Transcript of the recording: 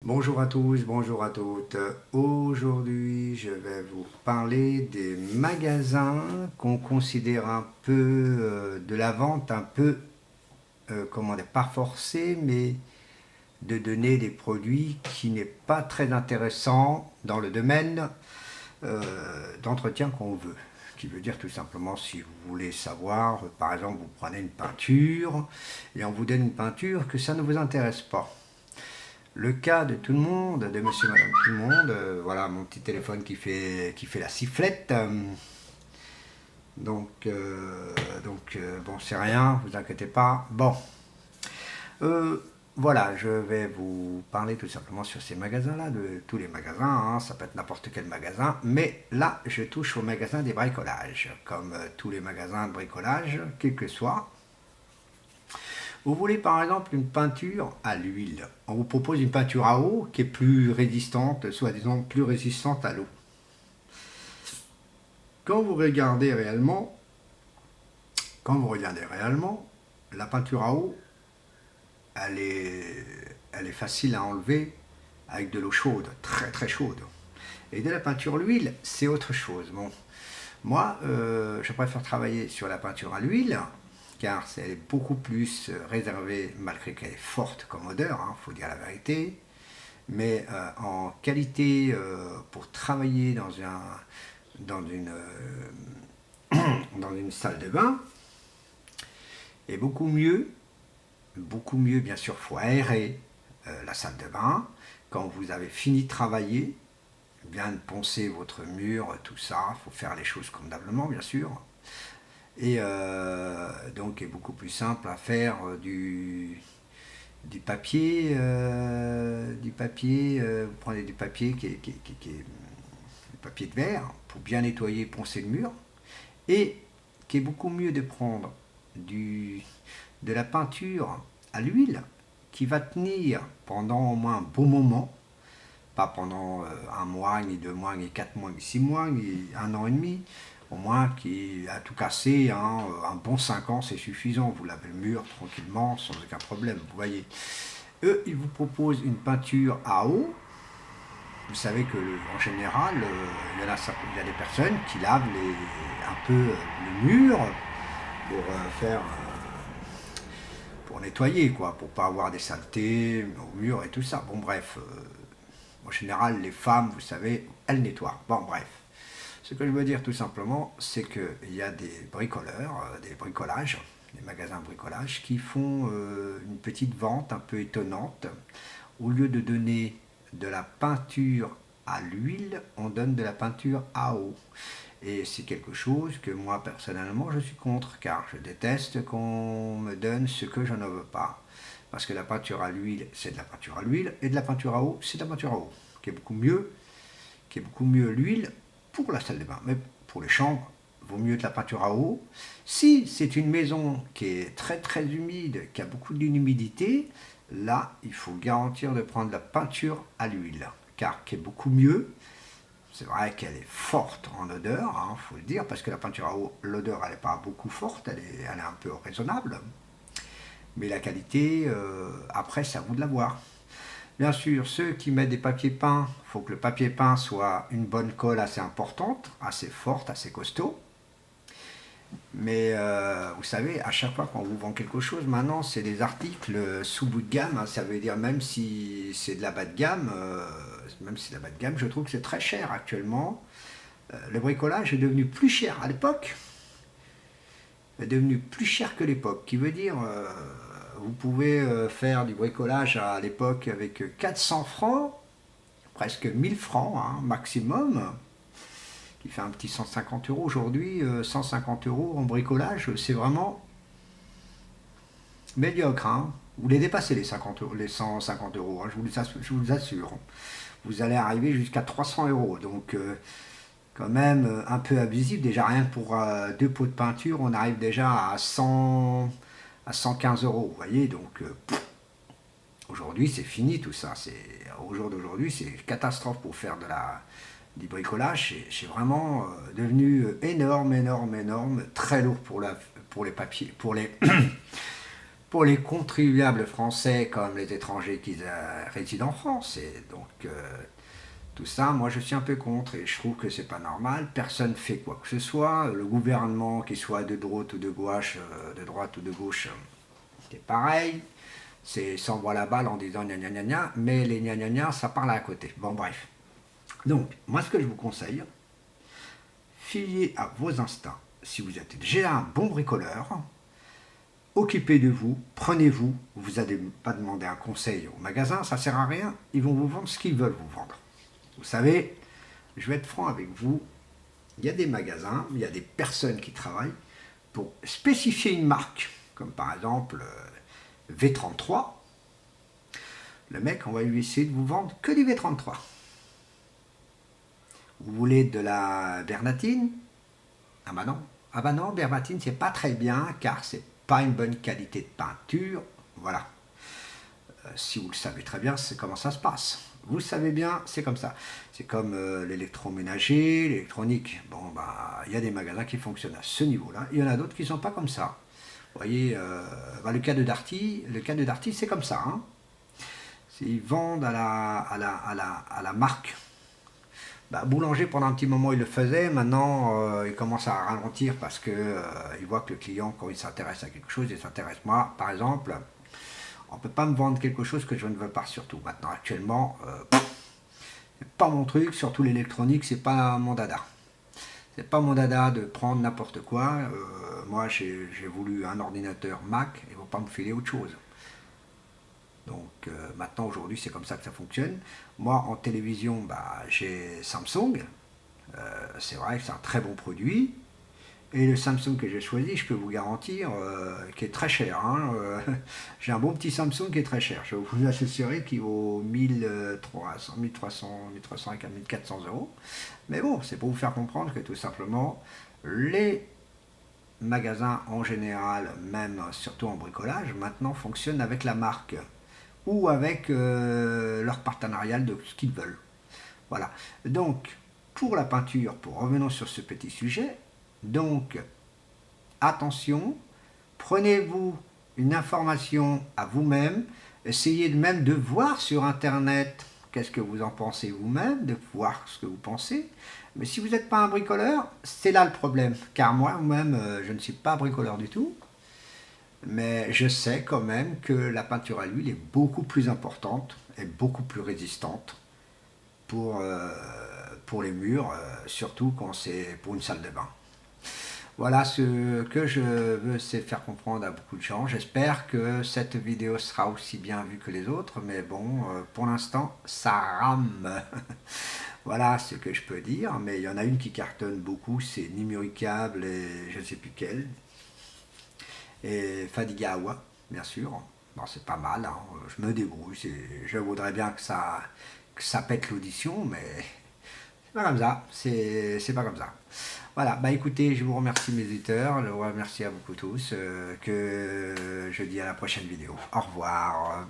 Bonjour à tous, bonjour à toutes. Aujourd'hui, je vais vous parler des magasins qu'on considère un peu de la vente, un peu, comment dire, pas forcée, mais de donner des produits qui n'est pas très intéressant dans le domaine d'entretien qu'on veut. Qui veut dire tout simplement, si vous voulez savoir, par exemple, vous prenez une peinture et on vous donne une peinture que ça ne vous intéresse pas. Le cas de tout le monde, de monsieur, madame, tout le monde, voilà mon petit téléphone qui fait la sifflette. Bon, c'est rien, vous inquiétez pas. Bon, euh, voilà, je vais vous parler tout simplement sur ces magasins-là, de tous les magasins, hein, ça peut être n'importe quel magasin, mais là, je touche au magasin des bricolages, comme tous les magasins de bricolage, quel que soit. Vous voulez par exemple une peinture à l'huile. On vous propose une peinture à eau qui est plus résistante, soi-disant plus résistante à l'eau. Quand vous regardez réellement, quand vous regardez réellement, la peinture à eau, elle est, elle est facile à enlever avec de l'eau chaude, très très chaude. Et de la peinture à l'huile, c'est autre chose. Bon, moi, je préfère travailler sur la peinture à l'huile, car elle est beaucoup plus réservée, malgré qu'elle est forte comme odeur, il faut dire la vérité. Mais en qualité pour travailler dans, une, dans une salle de bain, est beaucoup mieux bien sûr, il faut aérer la salle de bain. Quand vous avez fini de travailler, bien poncer votre mur, tout ça, il faut faire les choses convenablement bien sûr. Et donc est beaucoup plus simple à faire du papier, vous prenez du papier qui est du papier de verre pour bien nettoyer, poncer le mur, et qui est beaucoup mieux de prendre de la peinture à l'huile qui va tenir pendant au moins un bon moment, pas pendant un mois, ni 2 mois, ni 4 mois, ni 6 mois, ni un an et demi, au moins qui a tout cassé, hein, un bon 5 ans c'est suffisant, vous lavez le mur tranquillement sans aucun problème, vous voyez. Eux, ils vous proposent une peinture à eau. Vous savez que en général, il y a des personnes qui lavent un peu le mur pour faire pour nettoyer, quoi, pour pas avoir des saletés au mur et tout ça. Bon, bref, en général, les femmes, vous savez, elles nettoient. Bon, bref. Ce que je veux dire tout simplement, c'est qu'il y a des bricoleurs, des bricolages, des magasins de bricolage qui font une petite vente un peu étonnante. Au lieu de donner de la peinture à l'huile, on donne de la peinture à eau. Et c'est quelque chose que moi personnellement je suis contre, car je déteste qu'on me donne ce que je ne veux pas. Parce que la peinture à l'huile, c'est de la peinture à l'huile, et de la peinture à eau, c'est de la peinture à eau, qui est beaucoup mieux l'huile pour la salle de bain. Mais pour les chambres, vaut mieux de la peinture à eau. Si c'est une maison qui est très très humide, qui a beaucoup d'humidité, là, il faut garantir de prendre la peinture à l'huile, car qui est beaucoup mieux. C'est vrai qu'elle est forte en odeur, il faut le dire, parce que la peinture à eau, l'odeur, elle n'est pas beaucoup forte, elle est un peu raisonnable. Mais la qualité, après, c'est à vous de la voir. Bien sûr, ceux qui mettent des papiers peints, il faut que le papier peint soit une bonne colle assez importante, assez forte, assez costaud. Mais vous savez, à chaque fois qu'on vous vend quelque chose, maintenant, c'est des articles sous bout de gamme, hein. Ça veut dire même si c'est de la bas de gamme, même si c'est de la bas de gamme, je trouve que c'est très cher actuellement. Le bricolage est devenu plus cher à l'époque, est devenu plus cher que l'époque, qui veut dire vous pouvez faire du bricolage à l'époque avec 400 francs, presque 1000 francs hein, maximum, qui fait un petit 150 euros aujourd'hui. 150 euros en bricolage, c'est vraiment médiocre. Hein. Vous les dépassez les 50 euros, les 150 euros, hein, je vous assure. Vous allez arriver jusqu'à 300 euros. Donc, quand même, un peu abusif. Déjà, rien que pour 2 pots de peinture, on arrive déjà à 115 euros. Vous voyez, donc, aujourd'hui, c'est fini tout ça. Au jour d'aujourd'hui, c'est une catastrophe pour faire du bricolage. C'est vraiment devenu énorme, énorme, énorme. Très lourd pour les papiers, pour les contribuables français comme les étrangers qui résident en France. Et donc, tout ça, moi je suis un peu contre et je trouve que c'est pas normal. Personne ne fait quoi que ce soit. Le gouvernement, qu'il soit de droite ou de gauche, c'est pareil. S'envoie la balle en disant gna gna gna gna, mais les gna gna gna, ça parle à côté. Bon, bref. Donc, moi, ce que je vous conseille, fiez à vos instincts. Si vous êtes déjà un bon bricoleur, occupez de vous, prenez-vous. Vous n'allez pas demander un conseil au magasin, ça ne sert à rien. Ils vont vous vendre ce qu'ils veulent vous vendre. Vous savez, je vais être franc avec vous, il y a des magasins, il y a des personnes qui travaillent pour spécifier une marque, comme par exemple V33. Le mec, on va lui essayer de vous vendre que du V33. Vous voulez de la Bernatine? Ah bah non. Ah bah non, Bernatine, c'est pas très bien car c'est pas une bonne qualité de peinture. Voilà. Si vous le savez très bien, c'est comment ça se passe. Vous le savez bien, c'est comme ça. C'est comme l'électroménager, l'électronique. Bon, bah, il y a des magasins qui fonctionnent à ce niveau-là. Il y en a d'autres qui ne sont pas comme ça. Vous voyez, le cas de Darty, c'est comme ça. Hein. Ils vendent à la marque. Bah, Boulanger, pendant un petit moment, il le faisait. Maintenant, il commence à ralentir parce que il voit que le client, quand il s'intéresse à quelque chose, il s'intéresse. Moi, par exemple, on ne peut pas me vendre quelque chose que je ne veux pas, surtout. Maintenant, actuellement, c'est pas mon truc, surtout l'électronique, c'est pas mon dada. C'est pas mon dada de prendre n'importe quoi. Moi, j'ai voulu un ordinateur Mac, il ne faut pas me filer autre chose. Donc maintenant, aujourd'hui, c'est comme ça que ça fonctionne. Moi, en télévision, bah, j'ai Samsung. C'est vrai que c'est un très bon produit. Et le Samsung que j'ai choisi, je peux vous garantir, qui est très cher. Hein, j'ai un bon petit Samsung qui est très cher. Je vous assurer qu'il vaut 1300, 1300, 1300 et 1400 euros. Mais bon, c'est pour vous faire comprendre que tout simplement, les magasins en général, même surtout en bricolage, maintenant fonctionnent avec la marque ou avec leur partenariat de ce qu'ils veulent. Voilà. Donc, pour la peinture, pour revenons sur ce petit sujet, donc, attention, prenez-vous une information à vous-même, essayez même de voir sur Internet qu'est-ce que vous en pensez vous-même, de voir ce que vous pensez. Mais si vous n'êtes pas un bricoleur, c'est là le problème. Car moi-même, je ne suis pas bricoleur du tout. Mais je sais quand même que la peinture à l'huile est beaucoup plus importante et beaucoup plus résistante pour les murs, surtout quand c'est pour une salle de bain. Voilà ce que je veux, c'est faire comprendre à beaucoup de gens. J'espère que cette vidéo sera aussi bien vue que les autres, mais bon, pour l'instant, ça rame. Voilà ce que je peux dire, mais il y en a une qui cartonne beaucoup, c'est Nimuricable et je ne sais plus quelle. Et Fadigawa, bien sûr. Bon, c'est pas mal, hein. Je me débrouille. Je voudrais bien que ça pète l'audition, mais c'est pas comme ça. C'est pas comme ça. Voilà, bah écoutez, je vous remercie mes éditeurs, je vous remercie à vous tous, que je dis à la prochaine vidéo. Au revoir.